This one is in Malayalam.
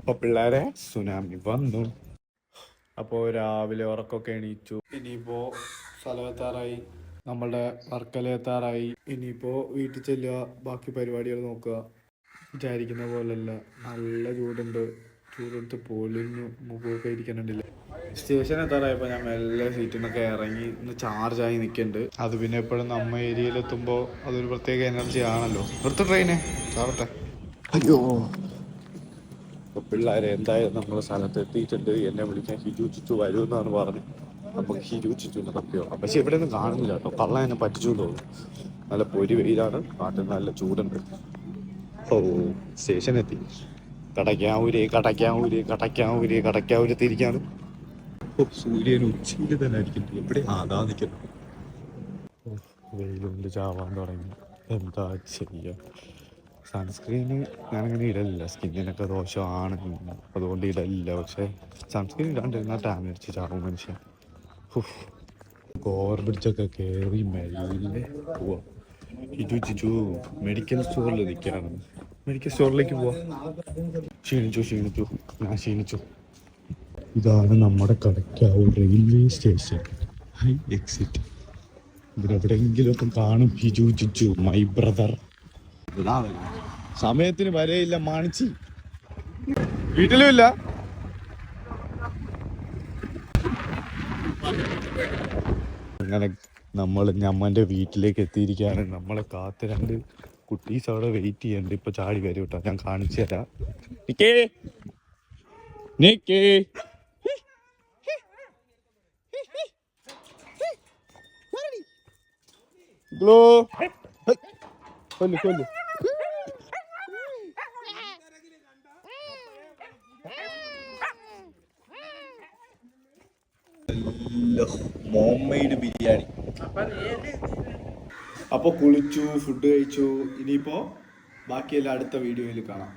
അപ്പൊ പിള്ളേരെ സുനാമി വന്നു. അപ്പോൾ രാവിലെ ഉറക്കൊക്കെ എണീച്ചു. ഇനിയിപ്പോൾ സ്ഥലമെത്താറായി, നമ്മളുടെ വർക്കല ഇനിയിപ്പോൾ വീട്ടിൽ ചെല്ലുക, ബാക്കി പരിപാടികൾ നോക്കുക. വിചാരിക്കുന്ന പോലല്ല, നല്ല ചൂടെടുത്ത് പൊളിഞ്ഞു. മുഖമൊക്കെ ഇരിക്കുന്നുണ്ടില്ല. സ്റ്റേഷൻ എത്താറായപ്പോൾ ഞാൻ മെല്ലെ സീറ്റിൽ നിന്നൊക്കെ ഇറങ്ങി ഒന്ന് ചാർജായി നിൽക്കുന്നുണ്ട്. അത് പിന്നെ എപ്പോഴും നമ്മ ഏരിയയിലെത്തുമ്പോൾ അതൊരു പ്രത്യേക എനർജി ആണല്ലോ. നിർത്ത ട്രെയിനെ ചാടട്ടെ. അയ്യോ, അപ്പോൾ പിള്ളേരെ എന്തായാലും നമ്മൾ സ്ഥലത്ത് എത്തിയിട്ടുണ്ട്. എന്നെ വിളിക്കാൻ ഹിജു ചുച്ചു വരുമെന്നാണ് പറഞ്ഞത്. നമുക്ക് ഹിജു ചുച്ചുവിനെ തപ്പിയോ. പക്ഷെ ഇവിടെ ഒന്നും കാണുന്നില്ല കേട്ടോ. കള്ള എന്നെ പറ്റിച്ചു തോന്നുന്നു. നല്ല പൊരി വെയിലാണ്, കാട്ടിൽ നല്ല ചൂടുണ്ട്. ഓ, സ്റ്റേഷൻ എത്തി. കടയ്ക്കാവൂര് തിരിക്കാണ്. സൂര്യൻ ഉച്ചയിൽ തന്നെ ആയിരിക്കും. എവിടെ ആകാ നിൽക്കുന്നു. വെയിലുണ്ട്, ചാവാൻ തുടങ്ങി. എന്താ ചെയ്യുക? സൺസ്ക്രീന് ഞാനങ്ങനെ ഇടലില്ല, സ്കിന്നിനൊക്കെ ദോഷമാണ്, അതുകൊണ്ട് ഇടലില്ല. പക്ഷെ സൺസ്ക്രീൻ ഇടാണ്ടിരുന്നാൽ ടാൻ അടിച്ച് ചാവും മനുഷ്യൻ. ഓവർ ബ്രിഡ്ജൊക്കെ കയറി മെല്ലെ പോവാം. ഹിജു മെഡിക്കൽ സ്റ്റോറിൽ നിൽക്കുകയാണ്. മെഡിക്കൽ സ്റ്റോറിലേക്ക് പോവാം. ക്ഷീണിച്ചു. ഇതാണ് നമ്മുടെ Kadakkavoor railway station. Hi exit. ഇതിലെവിടെയെങ്കിലുമൊക്കെ കാണും ഹിജു ചിച്ചു, മൈ ബ്രദർ. സമയത്തിന് വരെയില്ല മാണിച്ചി, വീട്ടിലുമില്ല. അങ്ങനെ നമ്മൾ ഞമ്മൻ്റെ വീട്ടിലേക്ക് എത്തിയിരിക്കുകയാണ്. നമ്മളെ കാത്ത് 2 കുട്ടീസ് അവിടെ വെയിറ്റ് ചെയ്യുന്നുണ്ട്. ഇപ്പൊ ചാടി വരും കേട്ടോ, ഞാൻ കാണിച്ചു തരാം. കൊല്ലു ഹോംമെയ്ഡ് ബിരിയാണി. അപ്പോൾ കുളിച്ചു, ഫുഡ് കഴിച്ചു. ഇനിയിപ്പോൾ ബാക്കിയെല്ലാം അടുത്ത വീഡിയോയിൽ കാണാം.